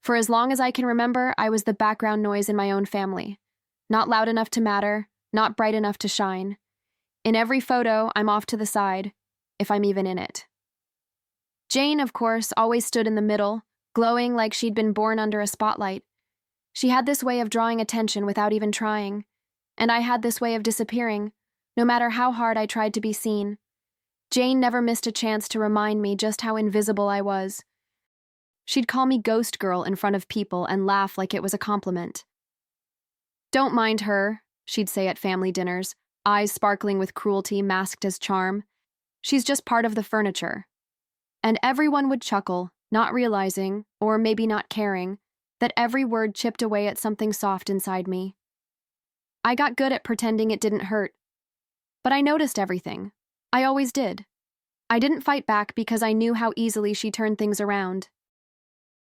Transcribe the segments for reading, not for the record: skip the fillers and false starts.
For as long as I can remember, I was the background noise in my own family. Not loud enough to matter, not bright enough to shine. In every photo, I'm off to the side, if I'm even in it. Jane, of course, always stood in the middle, glowing like she'd been born under a spotlight. She had this way of drawing attention without even trying, and I had this way of disappearing, no matter how hard I tried to be seen. Jane never missed a chance to remind me just how invisible I was. She'd call me Ghost Girl in front of people and laugh like it was a compliment. "Don't mind her," she'd say at family dinners, eyes sparkling with cruelty masked as charm. "She's just part of the furniture." And everyone would chuckle, not realizing, or maybe not caring, that every word chipped away at something soft inside me. I got good at pretending it didn't hurt. But I noticed everything. I always did. I didn't fight back because I knew how easily she turned things around.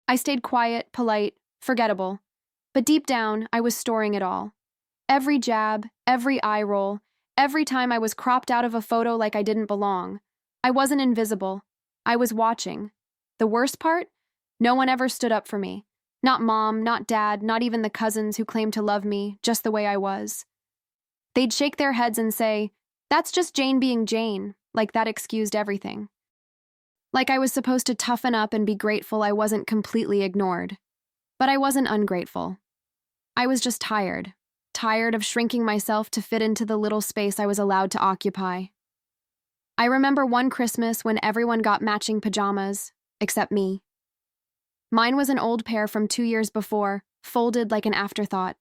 I stayed quiet, polite, forgettable. But deep down, I was storing it all. Every jab, every eye roll, every time I was cropped out of a photo like I didn't belong. I wasn't invisible. I was watching. The worst part? No one ever stood up for me. Not mom, not dad, not even the cousins who claimed to love me, just the way I was. They'd shake their heads and say, "That's just Jane being Jane," like that excused everything. Like I was supposed to toughen up and be grateful I wasn't completely ignored. But I wasn't ungrateful. I was just tired. Tired of shrinking myself to fit into the little space I was allowed to occupy. I remember one Christmas when everyone got matching pajamas, except me. Mine was an old pair from 2 years before, folded like an afterthought.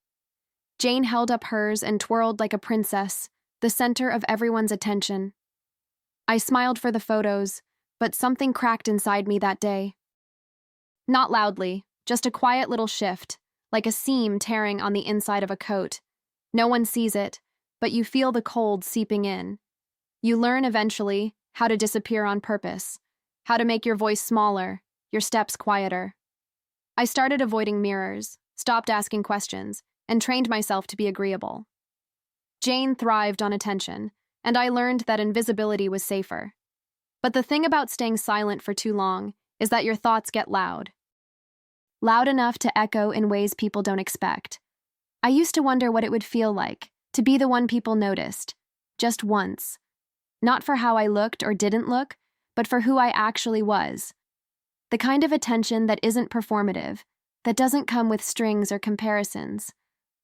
Jane held up hers and twirled like a princess, the center of everyone's attention. I smiled for the photos, but something cracked inside me that day. Not loudly, just a quiet little shift, like a seam tearing on the inside of a coat. No one sees it, but you feel the cold seeping in. You learn eventually how to disappear on purpose, how to make your voice smaller, your steps quieter. I started avoiding mirrors, stopped asking questions, and trained myself to be agreeable. Jane thrived on attention, and I learned that invisibility was safer. But the thing about staying silent for too long is that your thoughts get loud. Loud enough to echo in ways people don't expect. I used to wonder what it would feel like to be the one people noticed, just once. Not for how I looked or didn't look, but for who I actually was. The kind of attention that isn't performative, that doesn't come with strings or comparisons.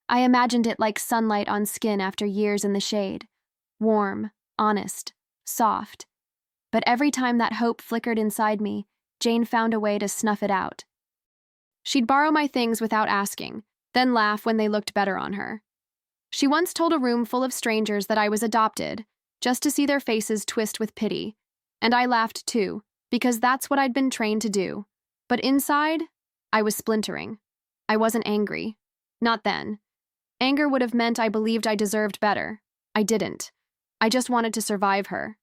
I imagined it like sunlight on skin after years in the shade. Warm, honest, soft. But every time that hope flickered inside me, Jane found a way to snuff it out. She'd borrow my things without asking, then laugh when they looked better on her. She once told a room full of strangers that I was adopted, just to see their faces twist with pity. And I laughed too, because that's what I'd been trained to do. But inside, I was splintering. I wasn't angry. Not then. Anger would have meant I believed I deserved better. I didn't. I just wanted to survive her.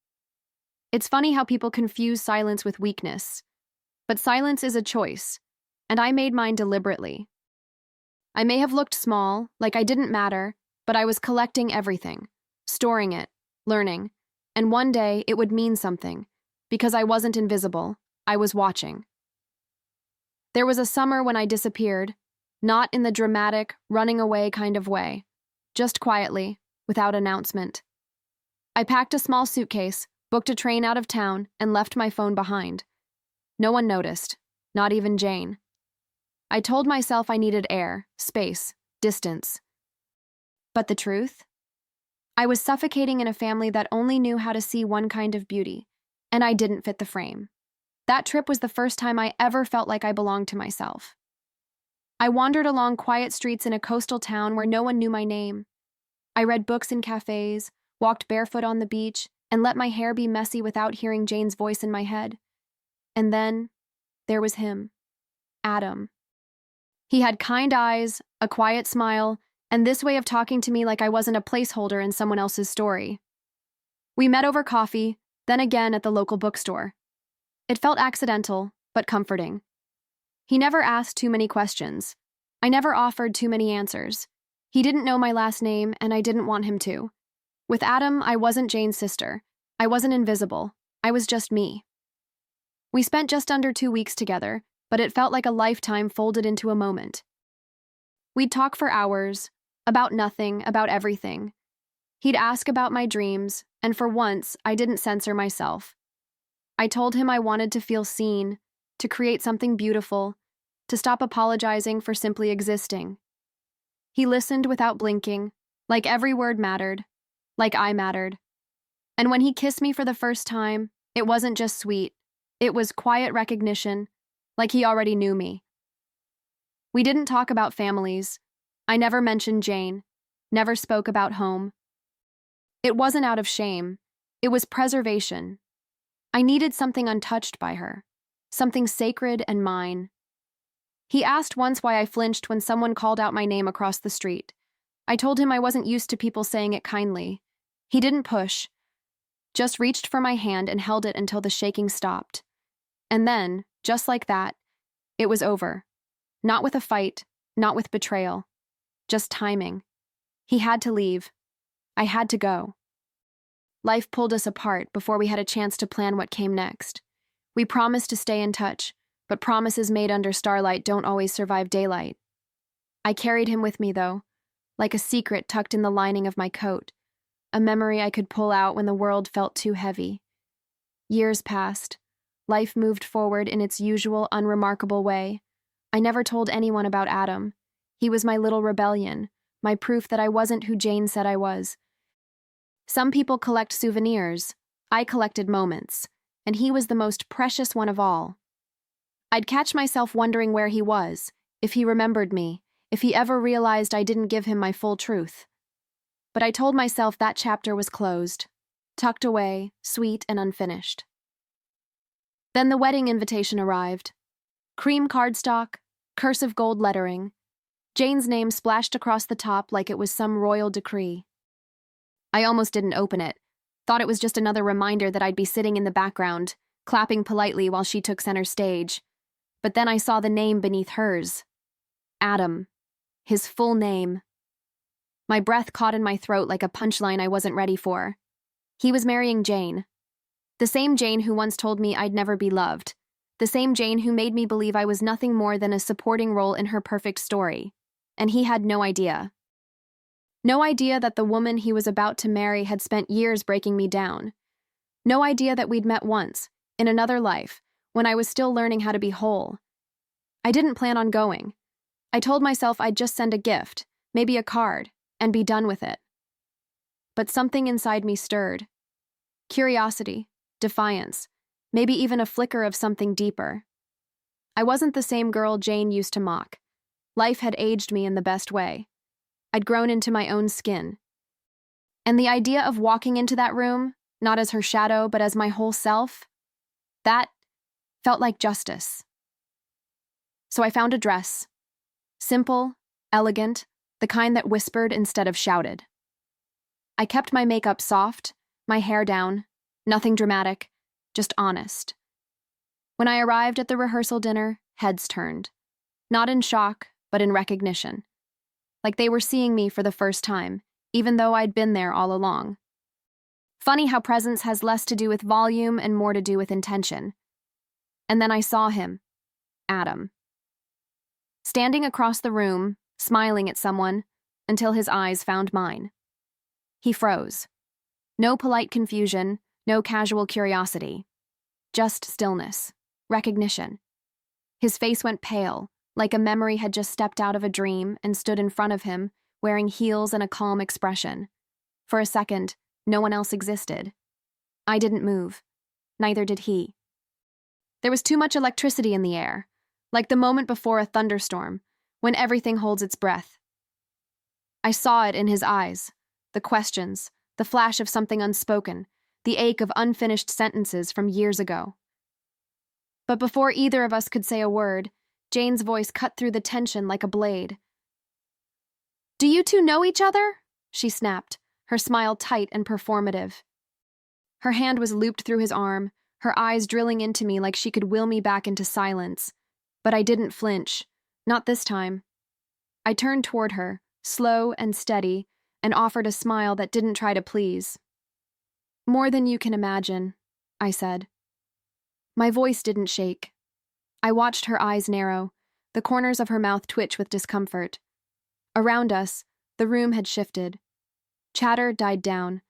It's funny how people confuse silence with weakness. But silence is a choice, and I made mine deliberately. I may have looked small, like I didn't matter, but I was collecting everything, storing it, learning, and one day it would mean something, because I wasn't invisible, I was watching. There was a summer when I disappeared, not in the dramatic, running away kind of way, just quietly, without announcement. I packed a small suitcase, booked a train out of town, and left my phone behind. No one noticed, not even Jane. I told myself I needed air, space, distance. But the truth? I was suffocating in a family that only knew how to see one kind of beauty, and I didn't fit the frame. That trip was the first time I ever felt like I belonged to myself. I wandered along quiet streets in a coastal town where no one knew my name. I read books in cafes, walked barefoot on the beach, and let my hair be messy without hearing Jane's voice in my head. And then, there was him, Adam. He had kind eyes, a quiet smile, and this way of talking to me like I wasn't a placeholder in someone else's story. We met over coffee, then again at the local bookstore. It felt accidental, but comforting. He never asked too many questions. I never offered too many answers. He didn't know my last name, and I didn't want him to. With Adam, I wasn't Jane's sister. I wasn't invisible. I was just me. We spent just under 2 weeks together, but it felt like a lifetime folded into a moment. We'd talk for hours, about nothing, about everything. He'd ask about my dreams, and for once, I didn't censor myself. I told him I wanted to feel seen, to create something beautiful, to stop apologizing for simply existing. He listened without blinking, like every word mattered, like I mattered. And when he kissed me for the first time, it wasn't just sweet. It was quiet recognition, like he already knew me. We didn't talk about families. I never mentioned Jane, never spoke about home. It wasn't out of shame. It was preservation. I needed something untouched by her, something sacred and mine. He asked once why I flinched when someone called out my name across the street. I told him I wasn't used to people saying it kindly. He didn't push, just reached for my hand and held it until the shaking stopped. And then, just like that, it was over. Not with a fight, not with betrayal. Just timing. He had to leave. I had to go. Life pulled us apart before we had a chance to plan what came next. We promised to stay in touch, but promises made under starlight don't always survive daylight. I carried him with me, though, like a secret tucked in the lining of my coat, a memory I could pull out when the world felt too heavy. Years passed. Life moved forward in its usual, unremarkable way. I never told anyone about Adam. He was my little rebellion, my proof that I wasn't who Jane said I was. Some people collect souvenirs. I collected moments, and he was the most precious one of all. I'd catch myself wondering where he was, if he remembered me, if he ever realized I didn't give him my full truth. But I told myself that chapter was closed, tucked away, sweet and unfinished. Then the wedding invitation arrived. Cream cardstock, cursive gold lettering. Jane's name splashed across the top like it was some royal decree. I almost didn't open it, thought it was just another reminder that I'd be sitting in the background, clapping politely while she took center stage. But then I saw the name beneath hers. Adam. His full name. My breath caught in my throat like a punchline I wasn't ready for. He was marrying Jane. The same Jane who once told me I'd never be loved. The same Jane who made me believe I was nothing more than a supporting role in her perfect story. And he had no idea. No idea that the woman he was about to marry had spent years breaking me down. No idea that we'd met once, in another life, when I was still learning how to be whole. I didn't plan on going. I told myself I'd just send a gift, maybe a card, and be done with it. But something inside me stirred. Curiosity, defiance, maybe even a flicker of something deeper. I wasn't the same girl Jane used to mock. Life had aged me in the best way. I'd grown into my own skin. And the idea of walking into that room, not as her shadow, but as my whole self, that felt like justice. So I found a dress. Simple, elegant, the kind that whispered instead of shouted. I kept my makeup soft, my hair down, nothing dramatic, just honest. When I arrived at the rehearsal dinner, heads turned. Not in shock, but in recognition. Like they were seeing me for the first time, even though I'd been there all along. Funny how presence has less to do with volume and more to do with intention. And then I saw him, Adam. Standing across the room, smiling at someone, until his eyes found mine. He froze. No polite confusion, no casual curiosity. Just stillness, recognition. His face went pale, like a memory had just stepped out of a dream and stood in front of him, wearing heels and a calm expression. For a second, no one else existed. I didn't move. Neither did he. There was too much electricity in the air, like the moment before a thunderstorm, when everything holds its breath. I saw it in his eyes, the questions, the flash of something unspoken, the ache of unfinished sentences from years ago. But before either of us could say a word, Jane's voice cut through the tension like a blade. "Do you two know each other?" she snapped, her smile tight and performative. Her hand was looped through his arm, her eyes drilling into me like she could will me back into silence. But I didn't flinch, not this time. I turned toward her, slow and steady, and offered a smile that didn't try to please. "More than you can imagine," I said. My voice didn't shake. I watched her eyes narrow, the corners of her mouth twitch with discomfort. Around us, the room had shifted. Chatter died down.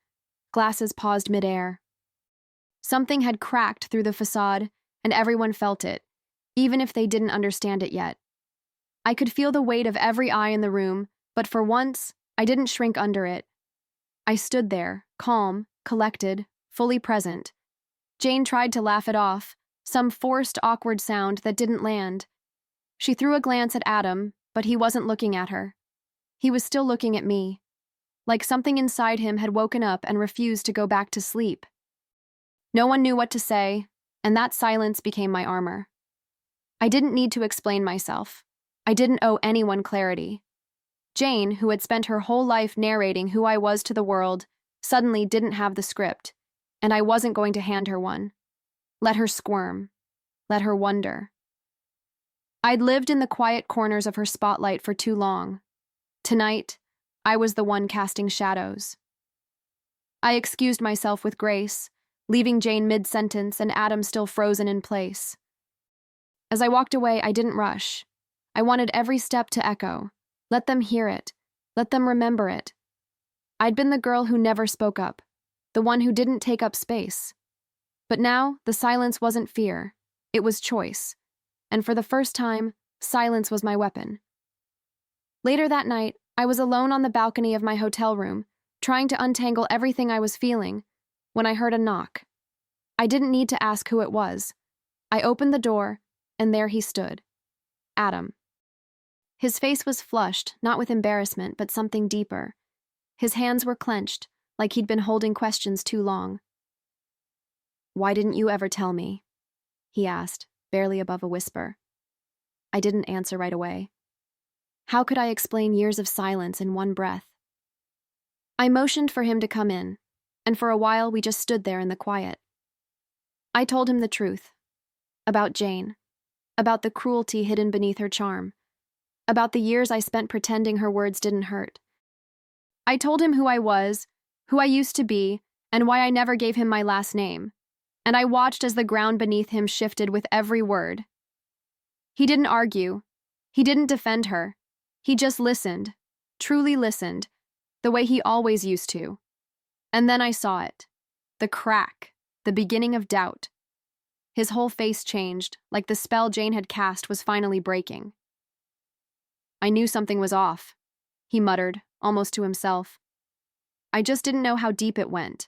Glasses paused midair. Something had cracked through the facade, and everyone felt it, even if they didn't understand it yet. I could feel the weight of every eye in the room, but for once, I didn't shrink under it. I stood there, calm, collected, fully present. Jane tried to laugh it off, some forced, awkward sound that didn't land. She threw a glance at Adam, but he wasn't looking at her. He was still looking at me, like something inside him had woken up and refused to go back to sleep. No one knew what to say, and that silence became my armor. I didn't need to explain myself. I didn't owe anyone clarity. Jane, who had spent her whole life narrating who I was to the world, suddenly didn't have the script, and I wasn't going to hand her one. Let her squirm. Let her wonder. I'd lived in the quiet corners of her spotlight for too long. Tonight, I was the one casting shadows. I excused myself with grace, leaving Jane mid-sentence and Adam still frozen in place. As I walked away, I didn't rush. I wanted every step to echo. Let them hear it. Let them remember it. I'd been the girl who never spoke up, the one who didn't take up space. But now, the silence wasn't fear. It was choice. And for the first time, silence was my weapon. Later that night, I was alone on the balcony of my hotel room, trying to untangle everything I was feeling, when I heard a knock. I didn't need to ask who it was. I opened the door, and there he stood. Adam. His face was flushed, not with embarrassment, but something deeper. His hands were clenched, like he'd been holding questions too long. "Why didn't you ever tell me?" he asked, barely above a whisper. I didn't answer right away. How could I explain years of silence in one breath? I motioned for him to come in, and for a while we just stood there in the quiet. I told him the truth. About Jane. About the cruelty hidden beneath her charm. About the years I spent pretending her words didn't hurt. I told him who I was, who I used to be, and why I never gave him my last name. And I watched as the ground beneath him shifted with every word. He didn't argue. He didn't defend her. He just listened, truly listened, the way he always used to. And then I saw it. The crack, the beginning of doubt. His whole face changed, like the spell Jane had cast was finally breaking. I knew something was off, he muttered, almost to himself. I just didn't know how deep it went.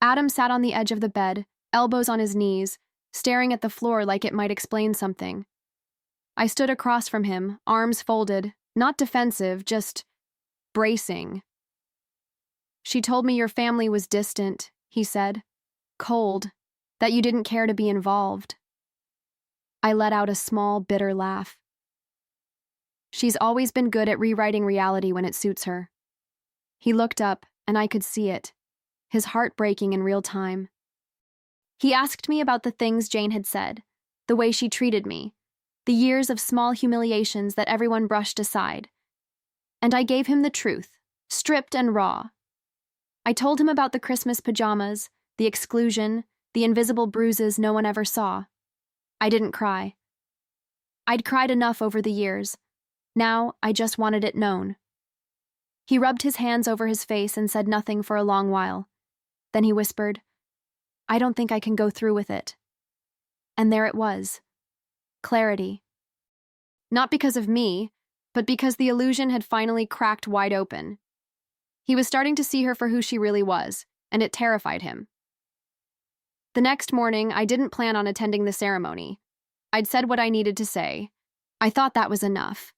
Adam sat on the edge of the bed, elbows on his knees, staring at the floor like it might explain something. I stood across from him, arms folded, not defensive, just bracing. "She told me your family was distant," he said. "Cold, that you didn't care to be involved." I let out a small, bitter laugh. "She's always been good at rewriting reality when it suits her." He looked up, and I could see it, his heart breaking in real time. He asked me about the things Jane had said, the way she treated me, the years of small humiliations that everyone brushed aside. And I gave him the truth, stripped and raw. I told him about the Christmas pajamas, the exclusion, the invisible bruises no one ever saw. I didn't cry. I'd cried enough over the years. Now I just wanted it known. He rubbed his hands over his face and said nothing for a long while. Then he whispered, "I don't think I can go through with it." And there it was. Clarity. Not because of me, but because the illusion had finally cracked wide open. He was starting to see her for who she really was, and it terrified him. The next morning, I didn't plan on attending the ceremony. I'd said what I needed to say. I thought that was enough.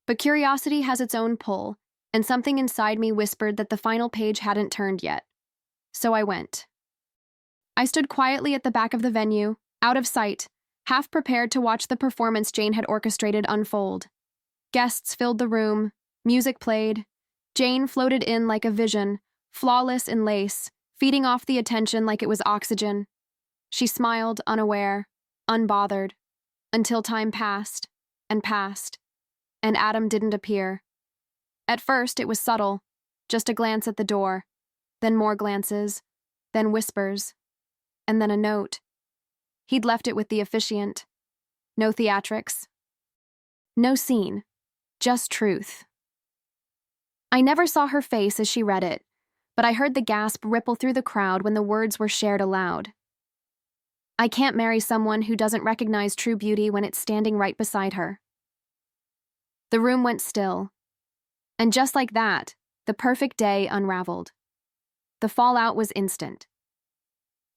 But curiosity has its own pull, and something inside me whispered that the final page hadn't turned yet. So I went. I stood quietly at the back of the venue, out of sight, half prepared to watch the performance Jane had orchestrated unfold. Guests filled the room, music played. Jane floated in like a vision, flawless in lace, feeding off the attention like it was oxygen. She smiled, unaware, unbothered, until time passed, and Adam didn't appear. At first, it was subtle, just a glance at the door, then more glances, then whispers, and then a note. He'd left it with the officiant. No theatrics. No scene. Just truth. I never saw her face as she read it, but I heard the gasp ripple through the crowd when the words were shared aloud. I can't marry someone who doesn't recognize true beauty when it's standing right beside her. The room went still. And just like that, the perfect day unraveled. The fallout was instant.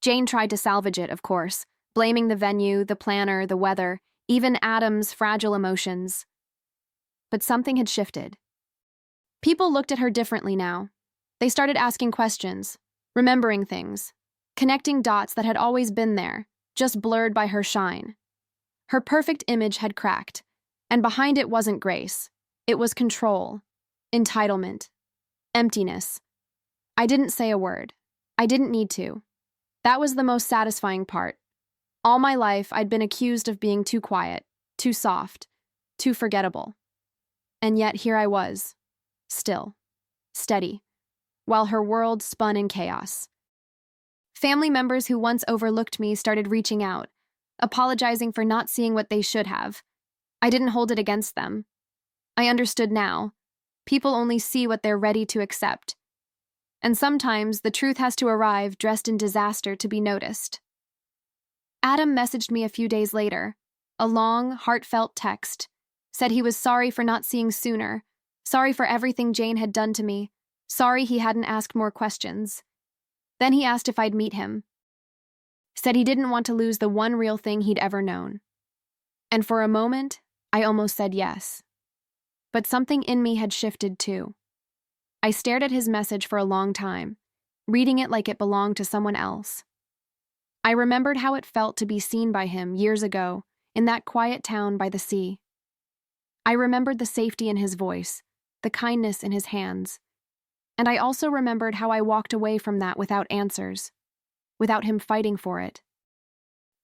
Jane tried to salvage it, of course, blaming the venue, the planner, the weather, even Adam's fragile emotions. But something had shifted. People looked at her differently now. They started asking questions, remembering things, connecting dots that had always been there, just blurred by her shine. Her perfect image had cracked, and behind it wasn't grace. It was control, entitlement, emptiness. I didn't say a word. I didn't need to. That was the most satisfying part. All my life, I'd been accused of being too quiet, too soft, too forgettable. And yet here I was, still, steady, while her world spun in chaos. Family members who once overlooked me started reaching out, apologizing for not seeing what they should have. I didn't hold it against them. I understood now. People only see what they're ready to accept. And sometimes the truth has to arrive dressed in disaster to be noticed. Adam messaged me a few days later, a long, heartfelt text, said he was sorry for not seeing sooner, sorry for everything Jane had done to me, sorry he hadn't asked more questions. Then he asked if I'd meet him. Said he didn't want to lose the one real thing he'd ever known. And for a moment, I almost said yes. But something in me had shifted too. I stared at his message for a long time, reading it like it belonged to someone else. I remembered how it felt to be seen by him years ago in that quiet town by the sea. I remembered the safety in his voice, the kindness in his hands. And I also remembered how I walked away from that without answers, without him fighting for it.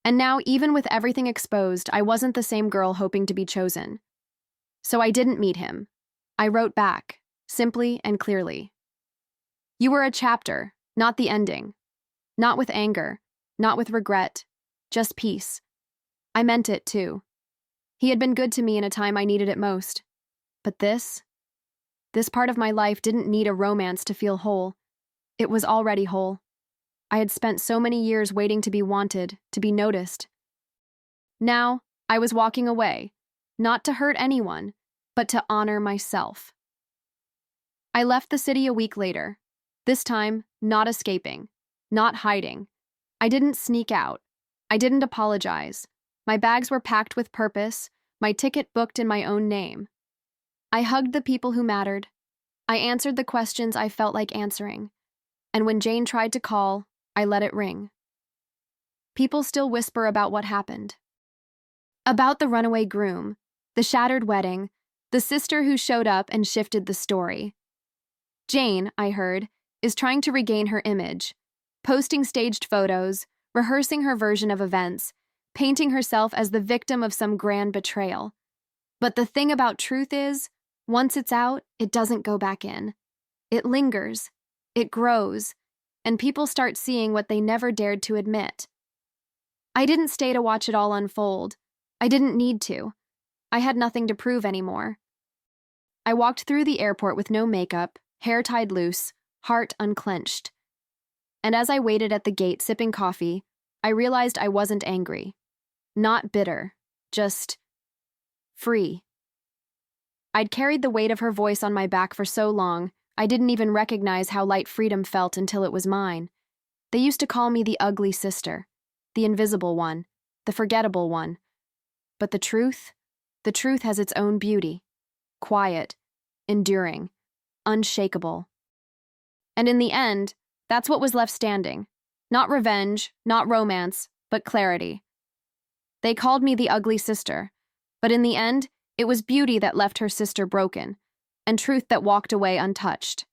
And now, even with everything exposed, I wasn't the same girl hoping to be chosen. So I didn't meet him. I wrote back, simply and clearly. You were a chapter, not the ending. Not with anger, not with regret, just peace. I meant it, too. He had been good to me in a time I needed it most. But this part of my life didn't need a romance to feel whole. It was already whole. I had spent so many years waiting to be wanted, to be noticed. Now, I was walking away, not to hurt anyone, but to honor myself. I left the city a week later, this time not escaping, not hiding. I didn't sneak out. I didn't apologize. My bags were packed with purpose, my ticket booked in my own name. I hugged the people who mattered. I answered the questions I felt like answering. And when Jane tried to call, I let it ring. People still whisper about what happened. About the runaway groom, the shattered wedding, the sister who showed up and shifted the story. Jane, I heard, is trying to regain her image, posting staged photos, rehearsing her version of events, painting herself as the victim of some grand betrayal. But the thing about truth is, once it's out, it doesn't go back in. It lingers, it grows, and people start seeing what they never dared to admit. I didn't stay to watch it all unfold. I didn't need to. I had nothing to prove anymore. I walked through the airport with no makeup, hair tied loose, heart unclenched. And as I waited at the gate sipping coffee, I realized I wasn't angry. Not bitter, just free. I'd carried the weight of her voice on my back for so long, I didn't even recognize how light freedom felt until it was mine. They used to call me the ugly sister, the invisible one, the forgettable one. But the truth has its own beauty. Quiet, enduring, unshakable. And in the end, that's what was left standing. Not revenge, not romance, but clarity. They called me the ugly sister, but in the end, it was beauty that left her sister broken, and truth that walked away untouched.